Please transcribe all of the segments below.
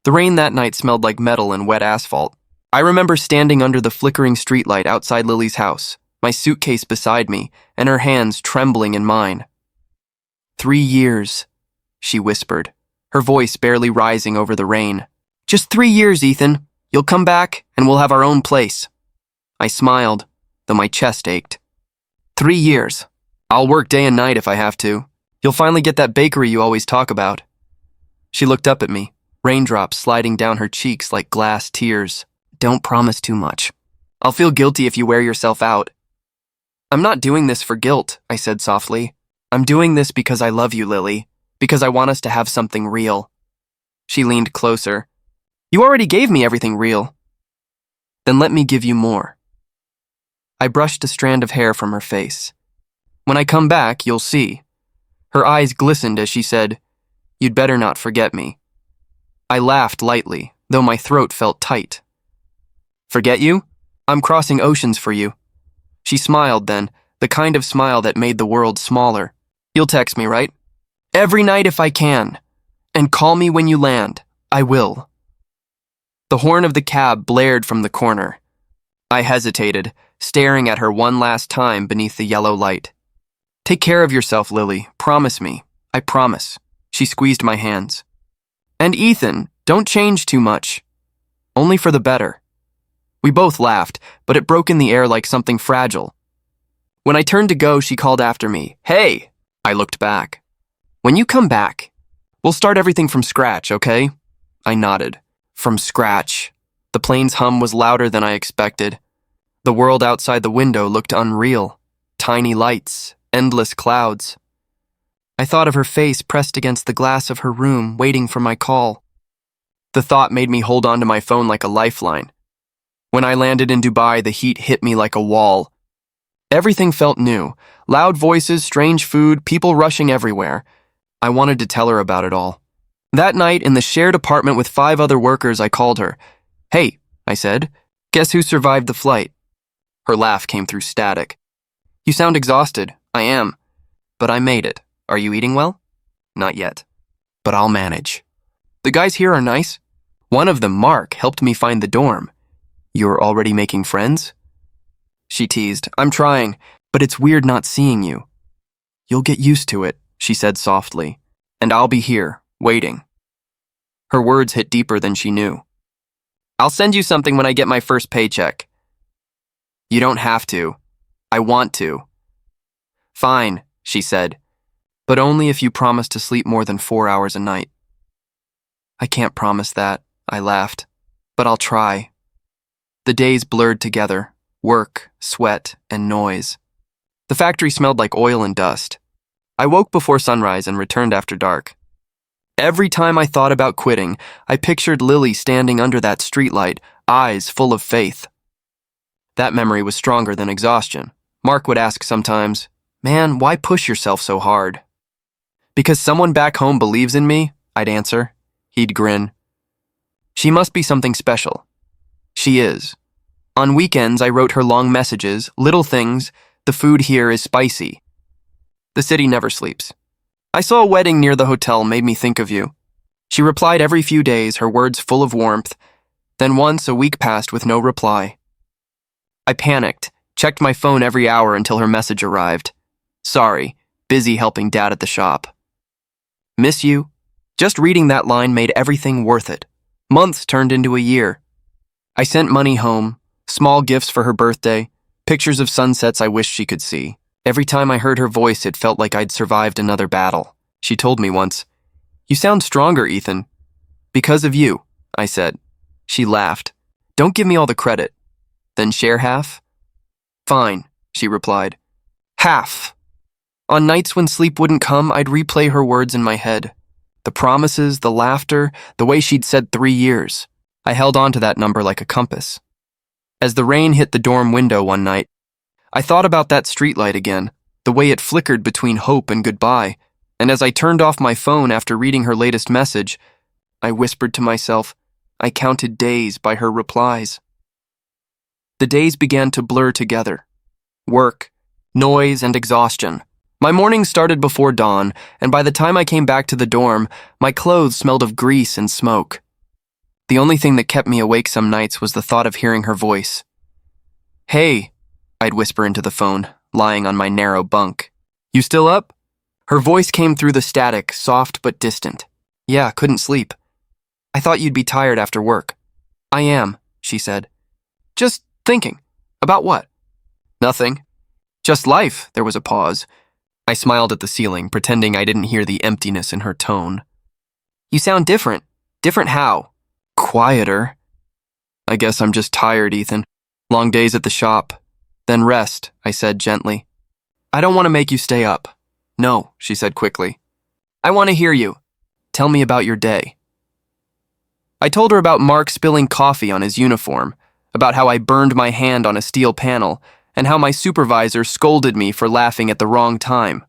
The rain that night smelled like metal and wet asphalt. I remember standing under the flickering streetlight outside Lily's house, my suitcase beside me, and her hands trembling in mine. 3 years, she whispered, her voice barely rising over the rain. Just 3 years, Ethan. You'll come back, and we'll have our own place. I smiled, though my chest ached. 3 years. I'll work day and night if I have to. You'll finally get that bakery you always talk about. She looked up at me, raindrops sliding down her cheeks like glass tears. Don't promise too much. I'll feel guilty if you wear yourself out. I'm not doing this for guilt, I said softly. I'm doing this because I love you, Lily, because I want us to have something real. She leaned closer. You already gave me everything real. Then let me give you more. I brushed a strand of hair from her face. When I come back, you'll see. Her eyes glistened as she said, You'd better not forget me. I laughed lightly, though my throat felt tight. Forget you? I'm crossing oceans for you. She smiled then, the kind of smile that made the world smaller. You'll text me, right? Every night if I can. And call me when you land. I will. The horn of the cab blared from the corner. I hesitated, staring at her one last time beneath the yellow light. Take care of yourself, Lily. Promise me. I promise. She squeezed my hands. And Ethan, don't change too much. Only for the better. We both laughed, but it broke in the air like something fragile. When I turned to go, she called after me. Hey! I looked back. When you come back, we'll start everything from scratch, okay? I nodded. From scratch. The plane's hum was louder than I expected. The world outside the window looked unreal. Tiny lights, endless clouds. I thought of her face pressed against the glass of her room, waiting for my call. The thought made me hold onto my phone like a lifeline. When I landed in Dubai, the heat hit me like a wall. Everything felt new. Loud voices, strange food, people rushing everywhere. I wanted to tell her about it all. That night, in the shared apartment with 5 other workers, I called her. Hey, I said, guess who survived the flight? Her laugh came through static. You sound exhausted. I am. But I made it. Are you eating well? Not yet. But I'll manage. The guys here are nice. One of them, Mark, helped me find the dorm. You're already making friends? She teased. I'm trying, but it's weird not seeing you. You'll get used to it, she said softly. And I'll be here, waiting. Her words hit deeper than she knew. I'll send you something when I get my first paycheck. You don't have to. I want to. Fine, she said, but only if you promise to sleep more than 4 hours a night. I can't promise that, I laughed, but I'll try. The days blurred together, work, sweat, and noise. The factory smelled like oil and dust. I woke before sunrise and returned after dark. Every time I thought about quitting, I pictured Lily standing under that streetlight, eyes full of faith. That memory was stronger than exhaustion. Mark would ask sometimes, Man, why push yourself so hard? Because someone back home believes in me, I'd answer. He'd grin. She must be something special. She is. On weekends, I wrote her long messages, little things, the food here is spicy. The city never sleeps. I saw a wedding near the hotel made me think of you. She replied every few days, her words full of warmth. Then once a week passed with no reply. I panicked, checked my phone every hour until her message arrived. Sorry, busy helping Dad at the shop. Miss you. Just reading that line made everything worth it. Months turned into a year. I sent money home, small gifts for her birthday, pictures of sunsets I wished she could see. Every time I heard her voice, it felt like I'd survived another battle. She told me once, You sound stronger, Ethan. Because of you, I said. She laughed. Don't give me all the credit. Then share half? Fine, she replied. Half. On nights when sleep wouldn't come, I'd replay her words in my head. The promises, the laughter, the way she'd said 3 years. I held on to that number like a compass. As the rain hit the dorm window one night, I thought about that streetlight again, the way it flickered between hope and goodbye, and as I turned off my phone after reading her latest message, I whispered to myself, I counted days by her replies. The days began to blur together. Work, noise, and exhaustion. My mornings started before dawn, and by the time I came back to the dorm, my clothes smelled of grease and smoke. The only thing that kept me awake some nights was the thought of hearing her voice. "Hey," I'd whisper into the phone, lying on my narrow bunk. "You still up?" Her voice came through the static, soft but distant. "Yeah, couldn't sleep. I thought you'd be tired after work." "I am," she said. "Just thinking. About what?" "Nothing. Just life." There was a pause. I smiled at the ceiling, pretending I didn't hear the emptiness in her tone. "You sound different." "Different how?" "Quieter." "I guess I'm just tired, Ethan. Long days at the shop. Then rest," I said gently. "I don't want to make you stay up." "No," she said quickly. "I want to hear you. Tell me about your day." I told her about Mark spilling coffee on his uniform, about how I burned my hand on a steel panel, and how my supervisor scolded me for laughing at the wrong time.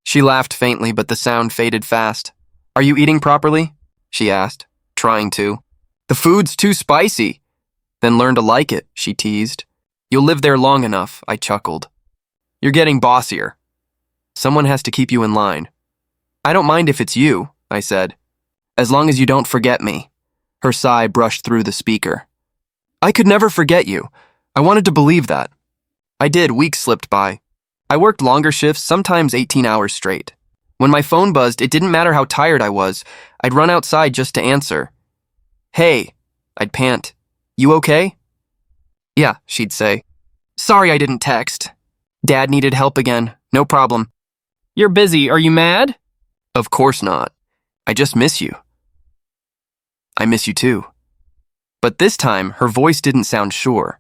She laughed faintly, but the sound faded fast. "Are you eating properly?" she asked, trying to. "The food's too spicy." "Then learn to like it," she teased. "You'll live there long enough," I chuckled. "You're getting bossier. Someone has to keep you in line." "I don't mind if it's you," I said, "as long as you don't forget me." Her sigh brushed through the speaker. "I could never forget you. I wanted to believe that." I did. Weeks slipped by. I worked longer shifts, sometimes 18 hours straight. When my phone buzzed, it didn't matter how tired I was. I'd run outside just to answer. "Hey," I'd pant. "You okay?" "Yeah," she'd say. "Sorry I didn't text. Dad needed help again. No problem." "You're busy. Are you mad?" "Of course not. I just miss you." "I miss you too." But this time, her voice didn't sound sure.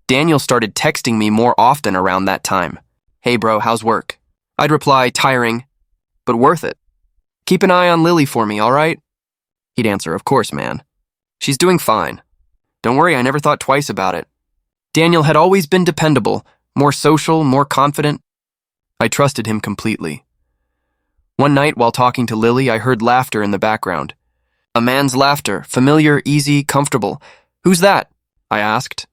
Daniel started texting me more often around that time. "Hey bro, how's work?" I'd reply, "Tiring, but worth it. Keep an eye on Lily for me, all right?" He'd answer, "Of course, man. She's doing fine. Don't worry, I never thought twice about it." Daniel had always been dependable, more social, more confident. I trusted him completely. One night, while talking to Lily, I heard laughter in the background. A man's laughter, familiar, easy, comfortable. "Who's that?" I asked.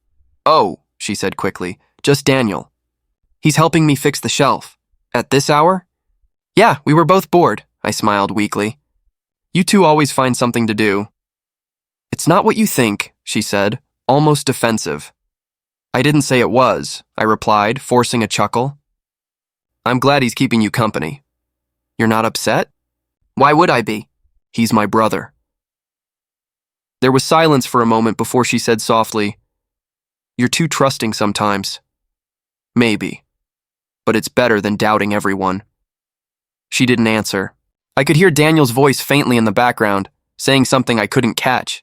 "Oh," she said quickly, "just Daniel. He's helping me fix the shelf." "At this hour?" "Yeah, we were both bored," I smiled weakly. "You two always find something to do." "It's not what you think," she said, almost defensive. "I didn't say it was," I replied, forcing a chuckle. "I'm glad he's keeping you company." "You're not upset?" "Why would I be? He's my brother." There was silence for a moment before she said softly, "You're too trusting sometimes." "Maybe. But it's better than doubting everyone." She didn't answer. I could hear Daniel's voice faintly in the background, saying something I couldn't catch.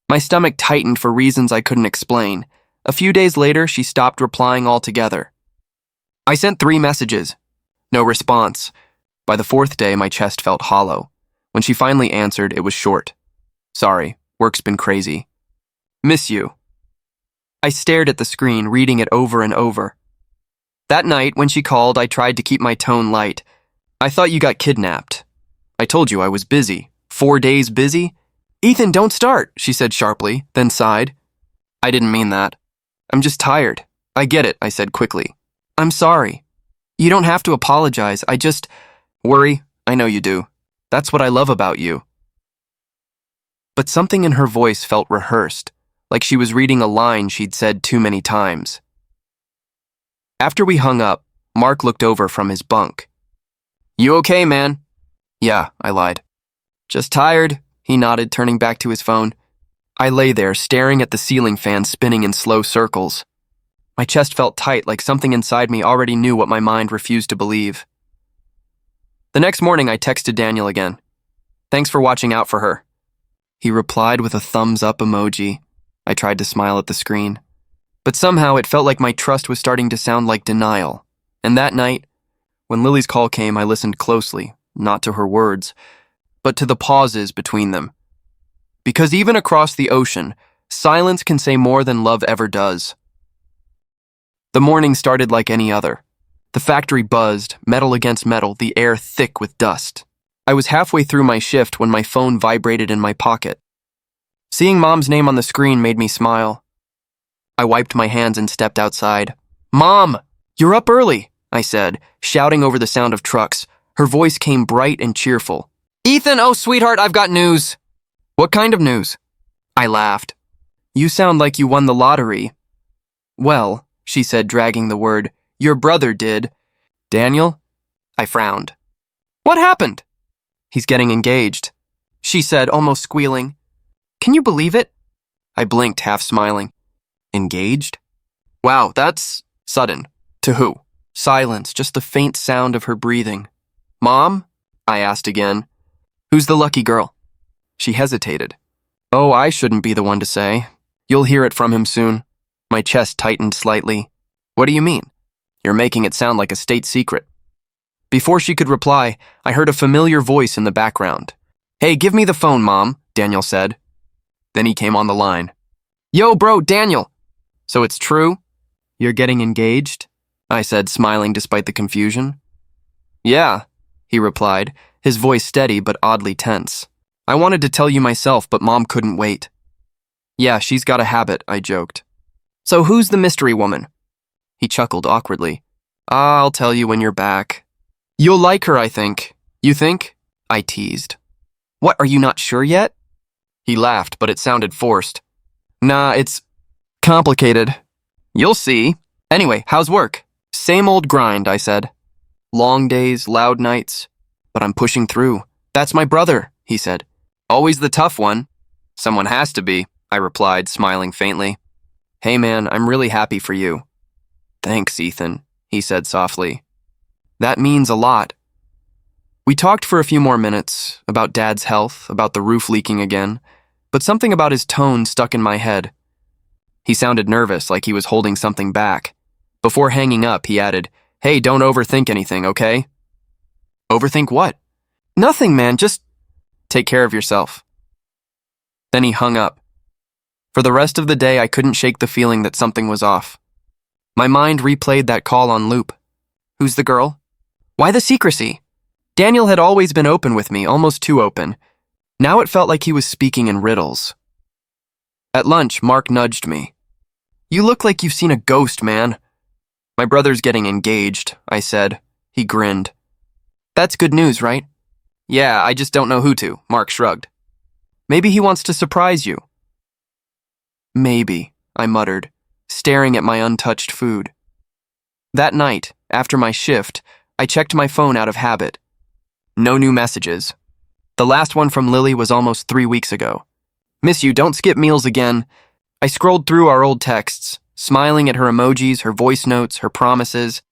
My stomach tightened for reasons I couldn't explain. A few days later, she stopped replying altogether. I sent 3 messages. No response. By the 4th day, my chest felt hollow. When she finally answered, it was short. "Sorry, work's been crazy. Miss you." I stared at the screen, reading it over and over. That night, when she called, I tried to keep my tone light. "I thought you got kidnapped. I told you I was busy. 4 days busy?" "Ethan, don't start," she said sharply, then sighed. "I didn't mean that. I'm just tired." "I get it," I said quickly. "I'm sorry. You don't have to apologize. I just worry. I know you do. That's what I love about you." But something in her voice felt rehearsed, like she was reading a line she'd said too many times. After we hung up, Mark looked over from his bunk. "You okay, man?" "Yeah," I lied. "Just tired," he nodded, turning back to his phone. I lay there, staring at the ceiling fan spinning in slow circles. My chest felt tight, like something inside me already knew what my mind refused to believe. The next morning, I texted Daniel again. "Thanks for watching out for her." He replied with a thumbs-up emoji. I tried to smile at the screen. But somehow it felt like my trust was starting to sound like denial. And that night, when Lily's call came, I listened closely, not to her words, but to the pauses between them. Because even across the ocean, silence can say more than love ever does. The morning started like any other. The factory buzzed, metal against metal, the air thick with dust. I was halfway through my shift when my phone vibrated in my pocket. Seeing Mom's name on the screen made me smile. I wiped my hands and stepped outside. "Mom, you're up early," I said, shouting over the sound of trucks. Her voice came bright and cheerful. "Ethan, oh sweetheart, I've got news." "What kind of news?" I laughed. You sound like you won the lottery. Well, she said, dragging the word, your brother did. Daniel? I frowned. What happened? He's getting engaged, she said, almost squealing. Can you believe it? I blinked, half smiling. Engaged? Wow, that's sudden. To who? Silence, just the faint sound of her breathing. Mom? I asked again. Who's the lucky girl? She hesitated. Oh, I shouldn't be the one to say. You'll hear it from him soon. My chest tightened slightly. What do you mean? You're making it sound like a state secret. Before she could reply, I heard a familiar voice in the background. Hey, give me the phone, Mom, Daniel said. Then he came on the line. Yo, bro, Daniel. So it's true? You're getting engaged? I said, smiling despite the confusion. Yeah, he replied, his voice steady but oddly tense. I wanted to tell you myself, but Mom couldn't wait. Yeah, she's got a habit, I joked. So who's the mystery woman? He chuckled awkwardly. I'll tell you when you're back. You'll like her, I think. You think? I teased. What, are you not sure yet? He laughed, but it sounded forced. Nah, it's complicated. You'll see. Anyway, how's work? Same old grind, I said. Long days, loud nights. But I'm pushing through. That's my brother, he said. Always the tough one. Someone has to be, I replied, smiling faintly. Hey man, I'm really happy for you. Thanks, Ethan, he said softly. That means a lot. We talked for a few more minutes, about Dad's health, about the roof leaking again, but something about his tone stuck in my head. He sounded nervous, like he was holding something back. Before hanging up, he added, Hey, don't overthink anything, okay? Overthink what? Nothing, man, just take care of yourself. Then he hung up. For the rest of the day, I couldn't shake the feeling that something was off. My mind replayed that call on loop. Who's the girl? Why the secrecy? Daniel had always been open with me, almost too open. Now it felt like he was speaking in riddles. At lunch, Mark nudged me. You look like you've seen a ghost, man. My brother's getting engaged, I said. He grinned. That's good news, right? Yeah, I just don't know who to, Mark shrugged. Maybe he wants to surprise you. Maybe, I muttered, staring at my untouched food. That night, after my shift, I checked my phone out of habit. No new messages. The last one from Lily was almost 3 weeks ago. Miss you, don't skip meals again. I scrolled through our old texts, smiling at her emojis, her voice notes, her promises.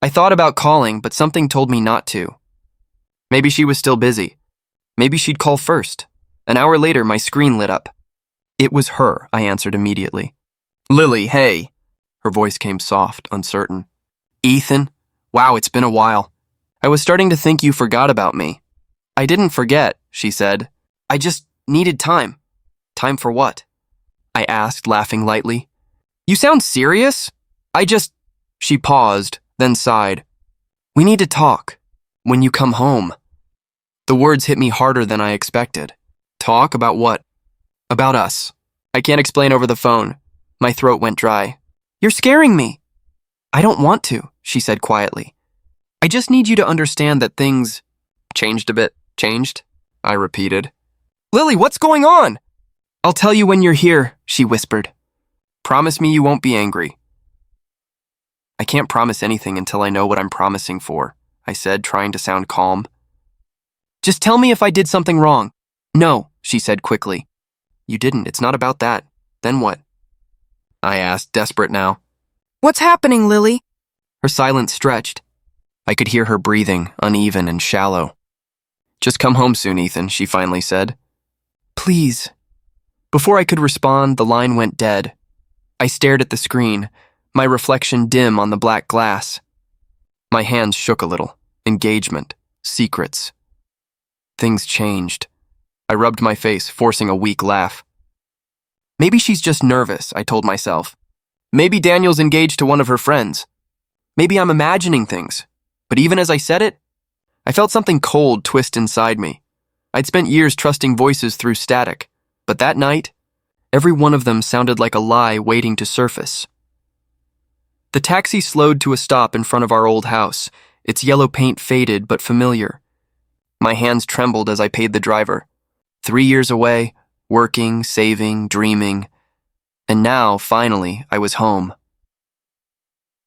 I thought about calling, but something told me not to. Maybe she was still busy. Maybe she'd call first. An hour later, my screen lit up. It was her, I answered immediately. Lily, hey. Her voice came soft, uncertain. Ethan? Wow, it's been a while. I was starting to think you forgot about me. I didn't forget, she said. I just needed time. Time for what? I asked, laughing lightly. You sound serious? She paused, then sighed. We need to talk. When you come home. The words hit me harder than I expected. Talk about what? About us. I can't explain over the phone. My throat went dry. You're scaring me. I don't want to, she said quietly. I just need you to understand that things changed a bit. Changed? I repeated. Lily, what's going on? I'll tell you when you're here, she whispered. Promise me you won't be angry. I can't promise anything until I know what I'm promising for, I said, trying to sound calm. Just tell me if I did something wrong. No, she said quickly. You didn't. It's not about that. Then what? I asked, desperate now. What's happening, Lily? Her silence stretched. I could hear her breathing, uneven and shallow. Just come home soon, Ethan, she finally said. Please. Before I could respond, the line went dead. I stared at the screen, my reflection dim on the black glass. My hands shook a little. Engagement. Secrets. Things changed. I rubbed my face, forcing a weak laugh. Maybe she's just nervous, I told myself. Maybe Daniel's engaged to one of her friends. Maybe I'm imagining things. But even as I said it, I felt something cold twist inside me. I'd spent years trusting voices through static, but that night, every one of them sounded like a lie waiting to surface. The taxi slowed to a stop in front of our old house, its yellow paint faded but familiar. My hands trembled as I paid the driver. 3 years away, working, saving, dreaming, and now, finally, I was home.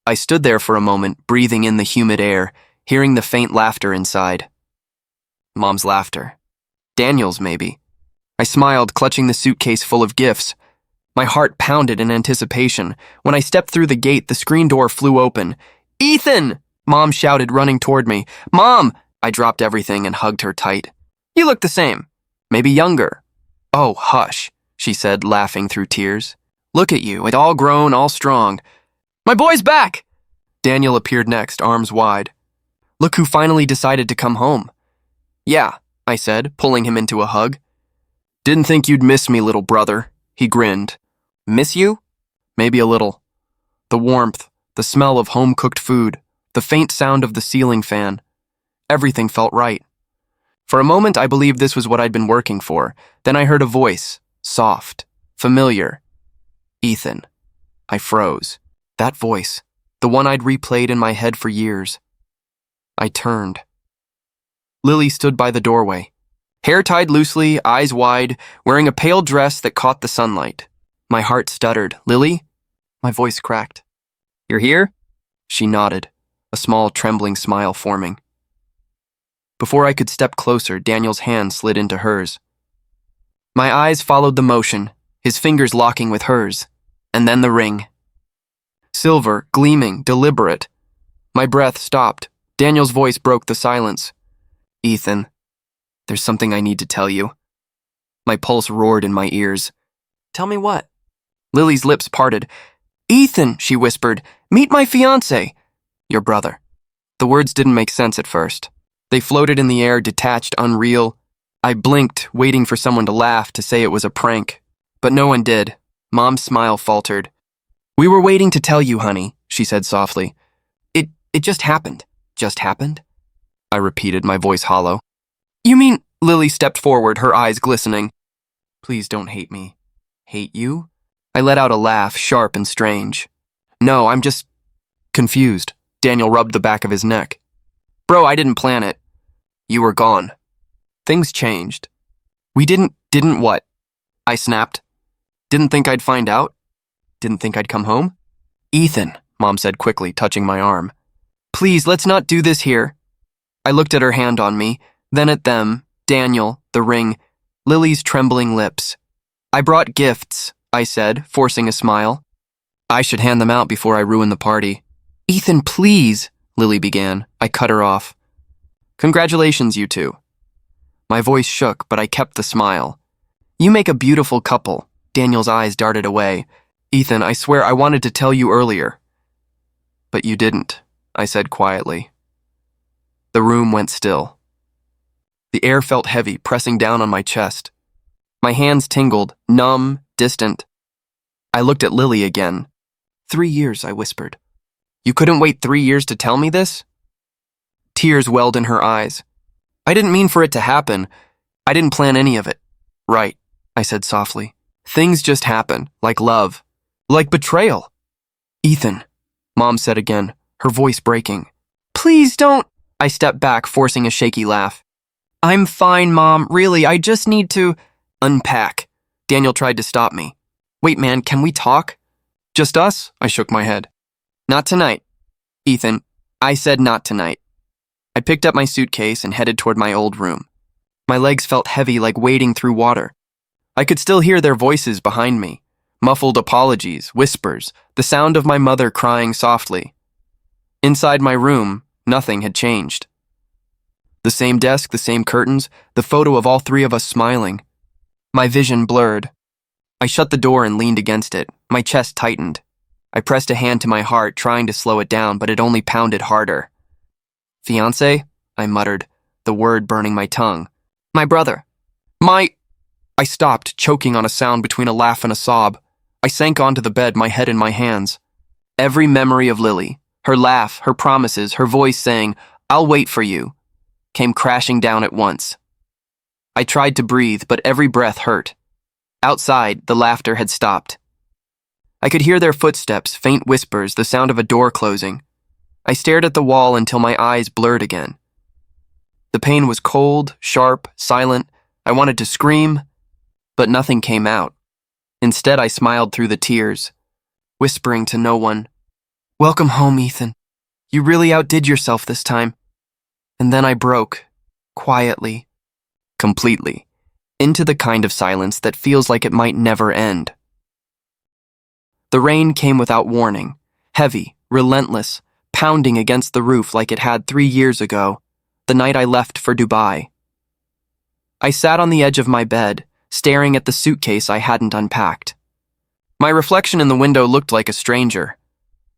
I stood there for a moment, breathing in the humid air, hearing the faint laughter inside. Mom's laughter. Daniel's, maybe. I smiled, clutching the suitcase full of gifts. My heart pounded in anticipation. When I stepped through the gate, the screen door flew open. "Ethan!" Mom shouted, running toward me. "Mom!" I dropped everything and hugged her tight. "You look the same. Maybe younger." "Oh, hush," she said, laughing through tears. "Look at you, all grown, all strong." "My boy's back!" Daniel appeared next, arms wide. "Look who finally decided to come home." "Yeah," I said, pulling him into a hug. "Didn't think you'd miss me, little brother." He grinned. "Miss you?" "Maybe a little." The warmth, the smell of home-cooked food, the faint sound of the ceiling fan. Everything felt right. For a moment, I believed this was what I'd been working for. Then I heard a voice, soft, familiar. "Ethan." I froze. That voice, the one I'd replayed in my head for years. I turned. Lily stood by the doorway, hair tied loosely, eyes wide, wearing a pale dress that caught the sunlight. My heart stuttered. "Lily?" My voice cracked. "You're here?" She nodded, a small trembling smile forming. Before I could step closer, Daniel's hand slid into hers. My eyes followed the motion, his fingers locking with hers, and then the ring. Silver, gleaming, deliberate. My breath stopped. Daniel's voice broke the silence. "Ethan, there's something I need to tell you." My pulse roared in my ears. "Tell me what?" Lily's lips parted. "Ethan," she whispered, "meet my fiancé." "Your brother." The words didn't make sense at first. They floated in the air, detached, unreal. I blinked, waiting for someone to laugh, to say it was a prank. But no one did. Mom's smile faltered. "We were waiting to tell you, honey," she said softly. It just happened." "Just happened?" I repeated, my voice hollow. "You mean—" Lily stepped forward, her eyes glistening. "Please don't hate me." "Hate you?" I let out a laugh, sharp and strange. "No, I'm just confused." Daniel rubbed the back of his neck. "Bro, I didn't plan it. You were gone. Things changed." "We didn't what?" I snapped. "Didn't think I'd find out? Didn't think I'd come home?" "Ethan," Mom said quickly, touching my arm. "Please, let's not do this here." I looked at her hand on me, then at them, Daniel, the ring, Lily's trembling lips. "I brought gifts," I said, forcing a smile. "I should hand them out before I ruin the party." "Ethan, please," Lily began. I cut her off. "Congratulations, you two." My voice shook, but I kept the smile. "You make a beautiful couple." Daniel's eyes darted away. "Ethan, I swear I wanted to tell you earlier." "But you didn't," I said quietly. The room went still. The air felt heavy, pressing down on my chest. My hands tingled, numb, distant. I looked at Lily again. 3 years, I whispered. "You couldn't wait 3 years to tell me this?" Tears welled in her eyes. "I didn't mean for it to happen. I didn't plan any of it." "Right," I said softly. "Things just happen, like love, like betrayal." "Ethan," Mom said again, her voice breaking. "Please don't." I stepped back, forcing a shaky laugh. "I'm fine, Mom. Really, I just need to—" "Unpack." Daniel tried to stop me. "Wait, man, can we talk?" "Just us?" I shook my head. "Not tonight." "Ethan," I said, "not tonight." I picked up my suitcase and headed toward my old room. My legs felt heavy, like wading through water. I could still hear their voices behind me. Muffled apologies, whispers, the sound of my mother crying softly. Inside my room, nothing had changed. The same desk, the same curtains, the photo of all three of us smiling. My vision blurred. I shut the door and leaned against it. My chest tightened. I pressed a hand to my heart, trying to slow it down, but it only pounded harder. "Fiancé?" I muttered, the word burning my tongue. "My brother." I stopped, choking on a sound between a laugh and a sob. I sank onto the bed, my head in my hands. Every memory of Lily, her laugh, her promises, her voice saying, "I'll wait for you," came crashing down at once. I tried to breathe, but every breath hurt. Outside, the laughter had stopped. I could hear their footsteps, faint whispers, the sound of a door closing. I stared at the wall until my eyes blurred again. The pain was cold, sharp, silent. I wanted to scream, but nothing came out. Instead, I smiled through the tears, whispering to no one, "Welcome home, Ethan. You really outdid yourself this time." And then I broke, quietly, completely, into the kind of silence that feels like it might never end. The rain came without warning, heavy, relentless, pounding against the roof like it had 3 years ago, the night I left for Dubai. I sat on the edge of my bed, staring at the suitcase I hadn't unpacked. My reflection in the window looked like a stranger.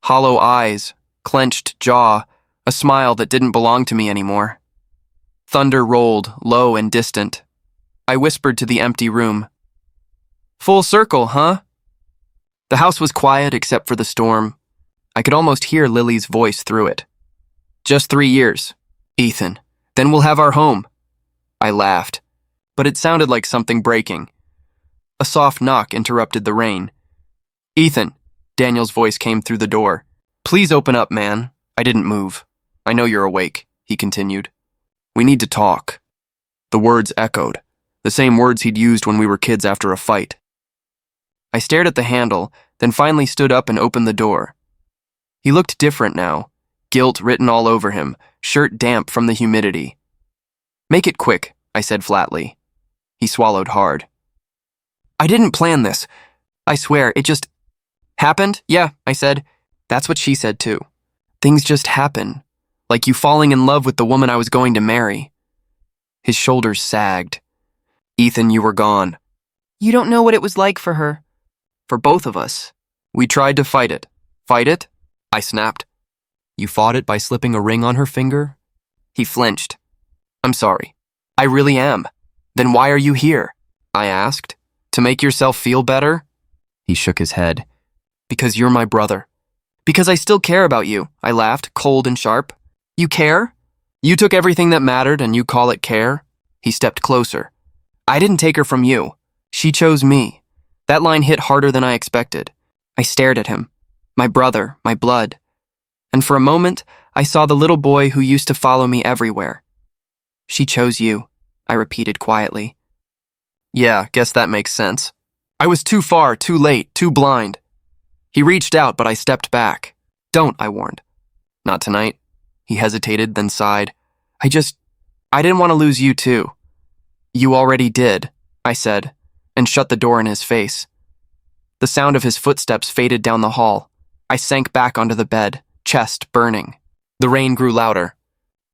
Hollow eyes, clenched jaw, a smile that didn't belong to me anymore. Thunder rolled, low and distant. I whispered to the empty room, "Full circle, huh?" The house was quiet except for the storm. I could almost hear Lily's voice through it. "Just 3 years, Ethan. Then we'll have our home." I laughed, but it sounded like something breaking. A soft knock interrupted the rain. "Ethan," Daniel's voice came through the door. "Please open up, man." I didn't move. "I know you're awake," he continued. "We need to talk." The words echoed, the same words he'd used when we were kids after a fight. I stared at the handle, then finally stood up and opened the door. He looked different now, guilt written all over him, shirt damp from the humidity. "Make it quick," I said flatly. He swallowed hard. "I didn't plan this. I swear, it just happened." "Yeah," I said. "That's what she said too. Things just happen, like you falling in love with the woman I was going to marry." His shoulders sagged. "Ethan, you were gone. You don't know what it was like for her. For both of us. We tried to fight it." "Fight it?" I snapped. "You fought it by slipping a ring on her finger?" He flinched. "I'm sorry. I really am." "Then why are you here?" I asked. "To make yourself feel better?" He shook his head. "Because you're my brother." "Because I still care about you," I laughed, cold and sharp. "You care? You took everything that mattered and you call it care?" He stepped closer. "I didn't take her from you. She chose me." That line hit harder than I expected. I stared at him. My brother, my blood. And for a moment, I saw the little boy who used to follow me everywhere. "She chose you," I repeated quietly. "Yeah, guess that makes sense. I was too far, too late, too blind." He reached out, but I stepped back. "Don't," I warned. "Not tonight." He hesitated, then sighed. I didn't want to lose you too." "You already did," I said, and shut the door in his face. The sound of his footsteps faded down the hall. I sank back onto the bed, chest burning. The rain grew louder.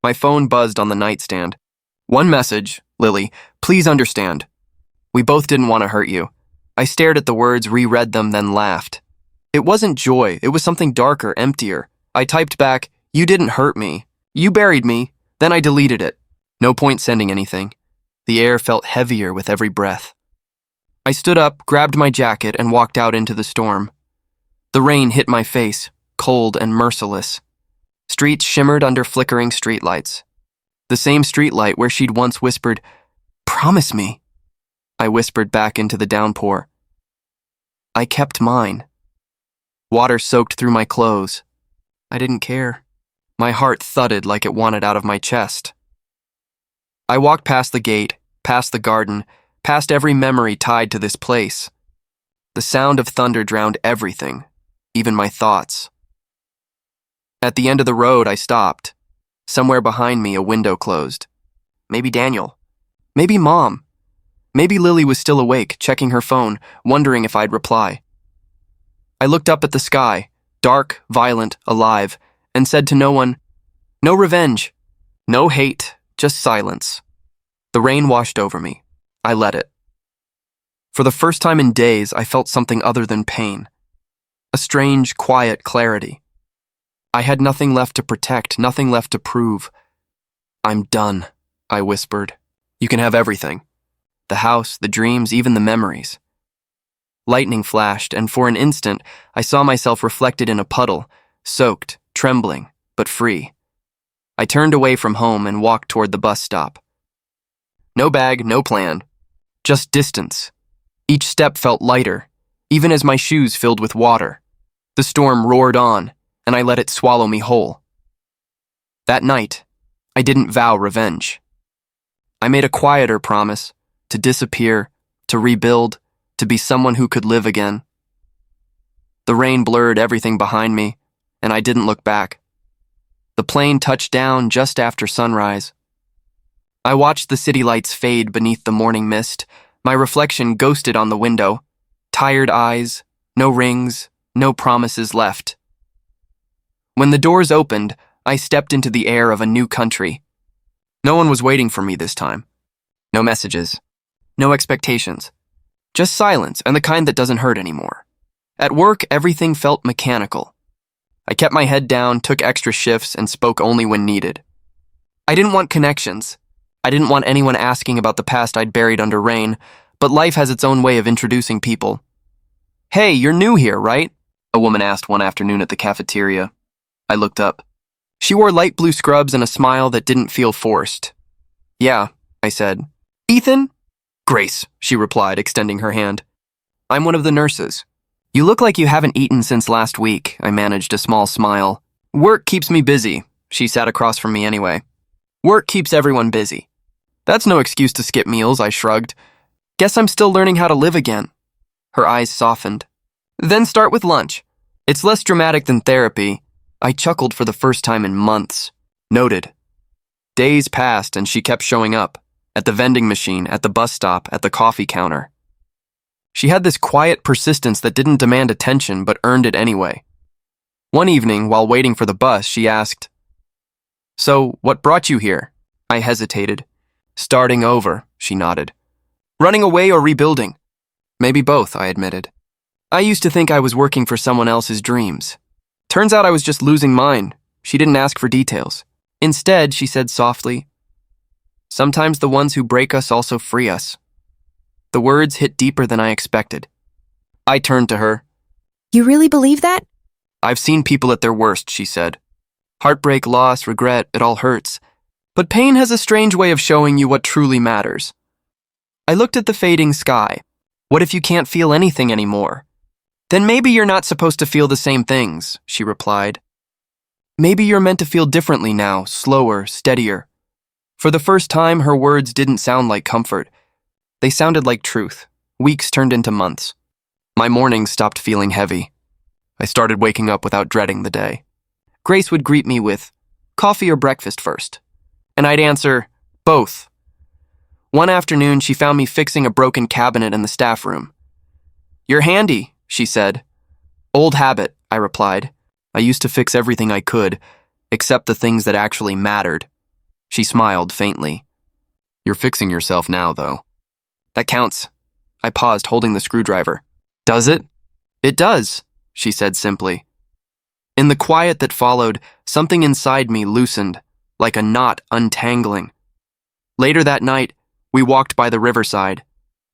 My phone buzzed on the nightstand. "One message, Lily. Please understand. We both didn't want to hurt you." I stared at the words, reread them, then laughed. It wasn't joy, it was something darker, emptier. I typed back, "You didn't hurt me. You buried me." Then I deleted it. No point sending anything. The air felt heavier with every breath. I stood up, grabbed my jacket, and walked out into the storm. The rain hit my face, cold and merciless. Streets shimmered under flickering streetlights. The same streetlight where she'd once whispered, "Promise me." I whispered back into the downpour. I kept mine. Water soaked through my clothes. I didn't care. My heart thudded like it wanted out of my chest. I walked past the gate, past the garden, past every memory tied to this place. The sound of thunder drowned everything, even my thoughts. At the end of the road, I stopped. Somewhere behind me, a window closed. Maybe Daniel. Maybe Mom. Maybe Lily was still awake, checking her phone, wondering if I'd reply. I looked up at the sky, dark, violent, alive, and said to no one, "No revenge, no hate, just silence." The rain washed over me. I let it. For the first time in days, I felt something other than pain. A strange, quiet clarity. I had nothing left to protect, nothing left to prove. "I'm done," I whispered. "You can have everything. The house, the dreams, even the memories." Lightning flashed, and for an instant, I saw myself reflected in a puddle, soaked, trembling, but free. I turned away from home and walked toward the bus stop. No bag, no plan. Just distance. Each step felt lighter, even as my shoes filled with water. The storm roared on, and I let it swallow me whole. That night, I didn't vow revenge. I made a quieter promise to disappear, to rebuild, to be someone who could live again. The rain blurred everything behind me, and I didn't look back. The plane touched down just after sunrise. I watched the city lights fade beneath the morning mist, my reflection ghosted on the window, tired eyes, no rings, no promises left. When the doors opened, I stepped into the air of a new country. No one was waiting for me this time. No messages, no expectations, just silence and the kind that doesn't hurt anymore. At work, everything felt mechanical. I kept my head down, took extra shifts, and spoke only when needed. I didn't want connections. I didn't want anyone asking about the past I'd buried under rain, but life has its own way of introducing people. "Hey, you're new here, right?" a woman asked one afternoon at the cafeteria. I looked up. She wore light blue scrubs and a smile that didn't feel forced. "Yeah," I said. "Ethan?" "Grace," she replied, extending her hand. "I'm one of the nurses." "You look like you haven't eaten since last week," I managed a small smile. "Work keeps me busy." She sat across from me anyway. "Work keeps everyone busy." "That's no excuse to skip meals," I shrugged. "Guess I'm still learning how to live again." Her eyes softened. "Then start with lunch. It's less dramatic than therapy." I chuckled for the first time in months. Noted. Days passed and she kept showing up. At the vending machine, at the bus stop, at the coffee counter. She had this quiet persistence that didn't demand attention but earned it anyway. One evening, while waiting for the bus, she asked, "So, what brought you here?" I hesitated. "Starting over," she nodded. "Running away or rebuilding?" "Maybe both," I admitted. I used to think I was working for someone else's dreams. Turns out I was just losing mine. She didn't ask for details. Instead, she said softly, "Sometimes the ones who break us also free us." The words hit deeper than I expected. I turned to her. "You really believe that?" "I've seen people at their worst," she said. "Heartbreak, loss, regret, it all hurts. But pain has a strange way of showing you what truly matters." I looked at the fading sky. What if you can't feel anything anymore? "Then maybe you're not supposed to feel the same things," she replied. "Maybe you're meant to feel differently now, slower, steadier." For the first time, her words didn't sound like comfort. They sounded like truth. Weeks turned into months. My mornings stopped feeling heavy. I started waking up without dreading the day. Grace would greet me with, "Coffee or breakfast first?" And I'd answer, "Both." One afternoon, she found me fixing a broken cabinet in the staff room. "You're handy," she said. "Old habit," I replied. I used to fix everything I could, except the things that actually mattered. She smiled faintly. "You're fixing yourself now, though." "That counts." I paused, holding the screwdriver. "Does it?" "It does," she said simply. In the quiet that followed, something inside me loosened, like a knot untangling. Later that night, we walked by the riverside.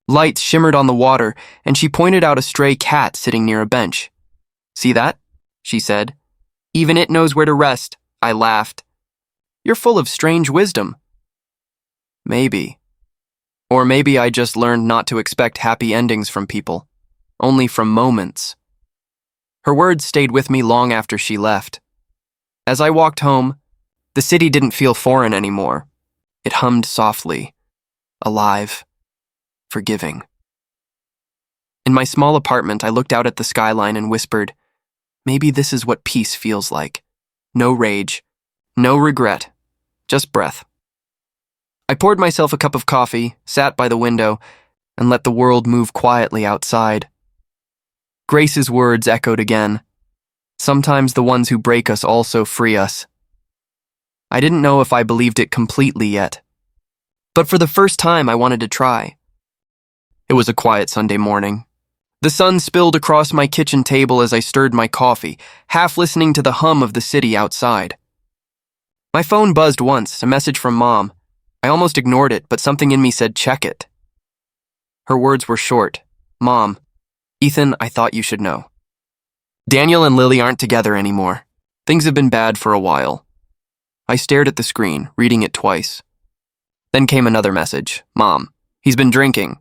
Lights shimmered on the water, and she pointed out a stray cat sitting near a bench. "See that?" she said. "Even it knows where to rest." I laughed. "You're full of strange wisdom." Maybe. Or maybe I just learned not to expect happy endings from people, only from moments. Her words stayed with me long after she left. As I walked home, the city didn't feel foreign anymore. It hummed softly, alive, forgiving. In my small apartment, I looked out at the skyline and whispered, "Maybe this is what peace feels like. No rage, no regret, just breath." I poured myself a cup of coffee, sat by the window, and let the world move quietly outside. Grace's words echoed again. Sometimes the ones who break us also free us. I didn't know if I believed it completely yet, but for the first time I wanted to try. It was a quiet Sunday morning. The sun spilled across my kitchen table as I stirred my coffee, half listening to the hum of the city outside. My phone buzzed once, a message from Mom. I almost ignored it, but something in me said, "Check it." Her words were short. "Mom, Ethan, I thought you should know. Daniel and Lily aren't together anymore. Things have been bad for a while." I stared at the screen, reading it twice. Then came another message. "Mom, he's been drinking.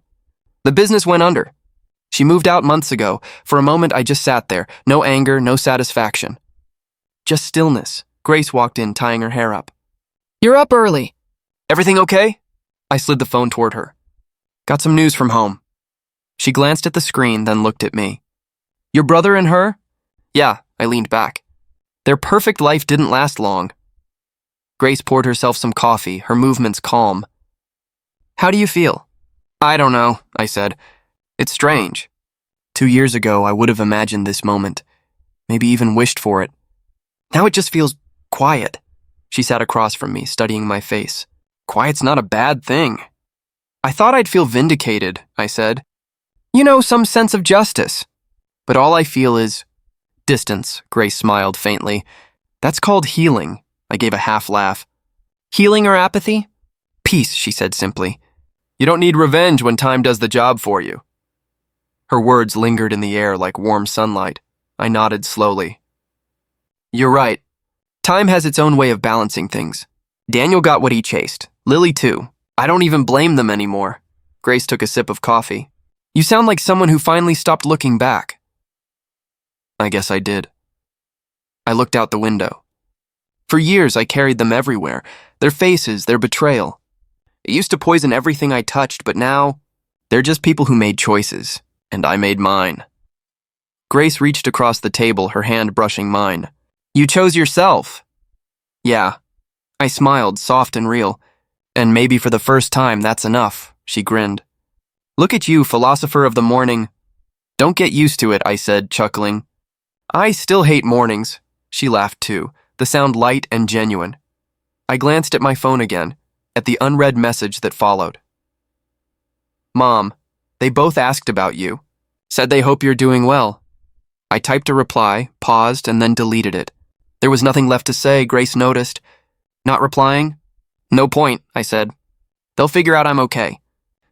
The business went under. She moved out months ago. For a moment, I just sat there. No anger, no satisfaction. Just stillness." Grace walked in, tying her hair up. "You're up early. Everything okay?" I slid the phone toward her. "Got some news from home." She glanced at the screen, then looked at me. Your brother and her? Yeah, I leaned back. Their perfect life didn't last long. Grace poured herself some coffee, her movements calm. How do you feel? I don't know, I said. It's strange. 2 years ago, I would have imagined this moment, maybe even wished for it. Now it just feels quiet. She sat across from me, studying my face. Quiet's not a bad thing. I thought I'd feel vindicated, I said. You know, some sense of justice. But all I feel is distance, Grace smiled faintly. That's called healing, I gave a half laugh. Healing or apathy? Peace, she said simply. You don't need revenge when time does the job for you. Her words lingered in the air like warm sunlight. I nodded slowly. You're right. Time has its own way of balancing things. Daniel got what he chased. Lily too. I don't even blame them anymore. Grace took a sip of coffee. You sound like someone who finally stopped looking back. I guess I did. I looked out the window. For years, I carried them everywhere. Their faces, their betrayal. It used to poison everything I touched, but now, they're just people who made choices, and I made mine. Grace reached across the table, her hand brushing mine. You chose yourself. Yeah. I smiled, soft and real. And maybe for the first time, that's enough, she grinned. Look at you, philosopher of the morning. Don't get used to it, I said, chuckling. I still hate mornings. She laughed too, the sound light and genuine. I glanced at my phone again, at the unread message that followed. Mom, they both asked about you. Said they hope you're doing well. I typed a reply, paused, and then deleted it. There was nothing left to say, Grace noticed. Not replying? No point, I said. They'll figure out I'm okay.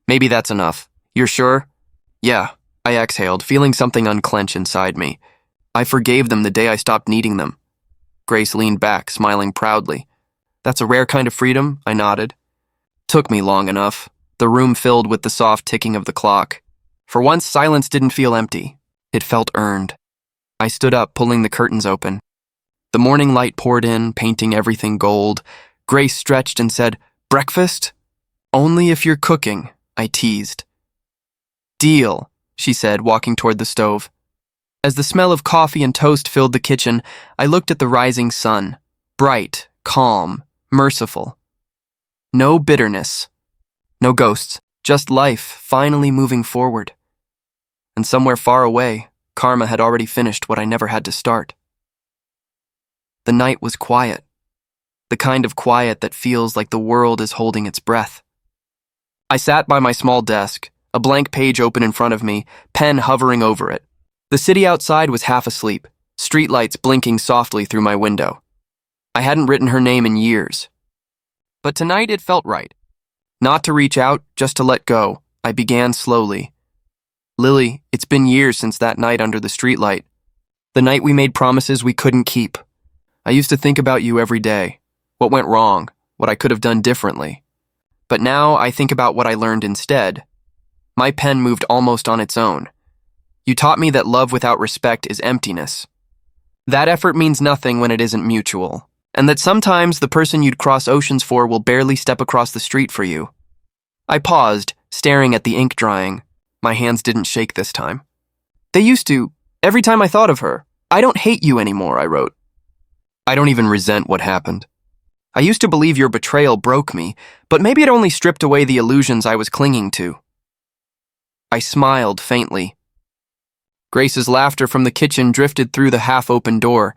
Maybe that's enough. You're sure? Yeah, I exhaled, feeling something unclench inside me. I forgave them the day I stopped needing them. Grace leaned back, smiling proudly. That's a rare kind of freedom, I nodded. Took me long enough. The room filled with the soft ticking of the clock. For once, silence didn't feel empty. It felt earned. I stood up, pulling the curtains open. The morning light poured in, painting everything gold. Grace stretched and said, Breakfast? Only if you're cooking, I teased. Deal, she said, walking toward the stove. As the smell of coffee and toast filled the kitchen, I looked at the rising sun. Bright, calm, merciful. No bitterness. No ghosts, just life finally moving forward. And somewhere far away, karma had already finished what I never had to start. The night was quiet. The kind of quiet that feels like the world is holding its breath. I sat by my small desk, a blank page open in front of me, pen hovering over it. The city outside was half asleep, streetlights blinking softly through my window. I hadn't written her name in years. But tonight it felt right. Not to reach out, just to let go, I began slowly. Lily, it's been years since that night under the streetlight. The night we made promises we couldn't keep. I used to think about you every day. What went wrong, what I could have done differently. But now I think about what I learned instead. My pen moved almost on its own. You taught me that love without respect is emptiness. That effort means nothing when it isn't mutual, and that sometimes the person you'd cross oceans for will barely step across the street for you. I paused, staring at the ink drying. My hands didn't shake this time. They used to, every time I thought of her. I don't hate you anymore, I wrote. I don't even resent what happened. I used to believe your betrayal broke me, but maybe it only stripped away the illusions I was clinging to. I smiled faintly. Grace's laughter from the kitchen drifted through the half-open door.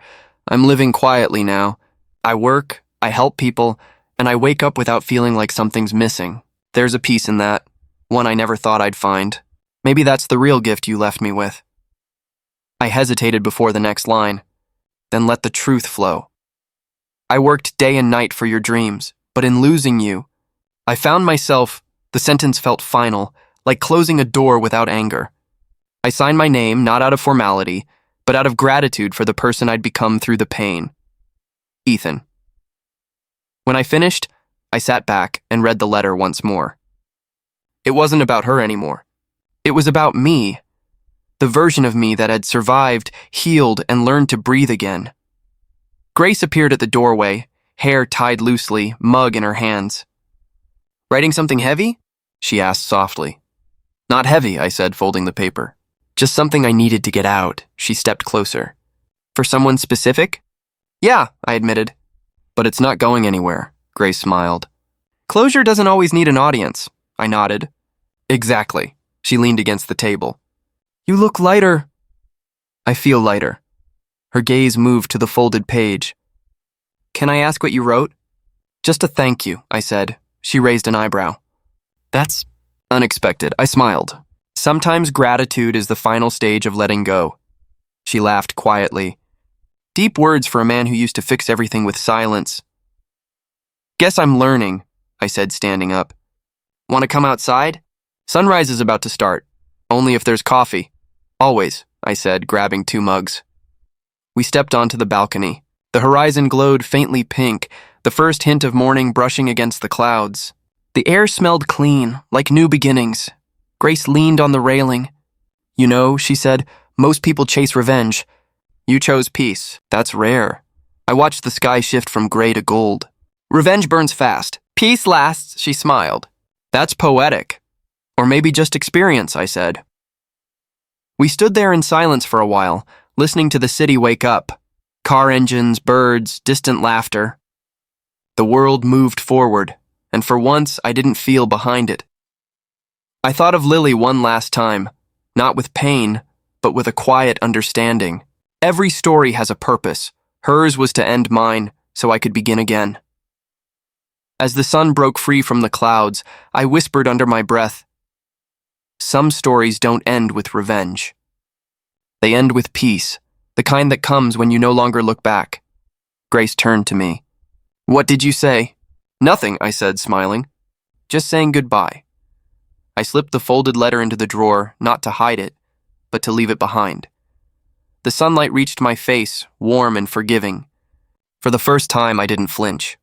I'm living quietly now. I work, I help people, and I wake up without feeling like something's missing. There's a peace in that, one I never thought I'd find. Maybe that's the real gift you left me with. I hesitated before the next line, then let the truth flow. I worked day and night for your dreams, but in losing you, I found myself, the sentence felt final, like closing a door without anger. I signed my name not out of formality, but out of gratitude for the person I'd become through the pain. Ethan. When I finished, I sat back and read the letter once more. It wasn't about her anymore. It was about me, the version of me that had survived, healed, and learned to breathe again. Grace appeared at the doorway, hair tied loosely, mug in her hands. Writing something heavy? She asked softly. Not heavy, I said, folding the paper. Just something I needed to get out. She stepped closer. For someone specific? Yeah, I admitted. But it's not going anywhere, Grace smiled. Closure doesn't always need an audience, I nodded. Exactly. She leaned against the table. You look lighter. I feel lighter. Her gaze moved to the folded page. Can I ask what you wrote? Just a thank you, I said. She raised an eyebrow. That's unexpected. I smiled. Sometimes gratitude is the final stage of letting go. She laughed quietly. Deep words for a man who used to fix everything with silence. Guess I'm learning, I said, standing up. Want to come outside? Sunrise is about to start. Only if there's coffee. Always, I said, grabbing 2 mugs. We stepped onto the balcony. The horizon glowed faintly pink, the first hint of morning brushing against the clouds. The air smelled clean, like new beginnings. Grace leaned on the railing. You know, she said, most people chase revenge. You chose peace. That's rare. I watched the sky shift from gray to gold. Revenge burns fast. Peace lasts, she smiled. That's poetic. Or maybe just experience, I said. We stood there in silence for a while, listening to the city wake up. Car engines, birds, distant laughter. The world moved forward, and for once I didn't feel behind it. I thought of Lily one last time, not with pain, but with a quiet understanding. Every story has a purpose. Hers was to end mine, so I could begin again. As the sun broke free from the clouds, I whispered under my breath, some stories don't end with revenge. They end with peace, the kind that comes when you no longer look back. Grace turned to me. What did you say? Nothing, I said, smiling. Just saying goodbye. I slipped the folded letter into the drawer, not to hide it, but to leave it behind. The sunlight reached my face, warm and forgiving. For the first time, I didn't flinch.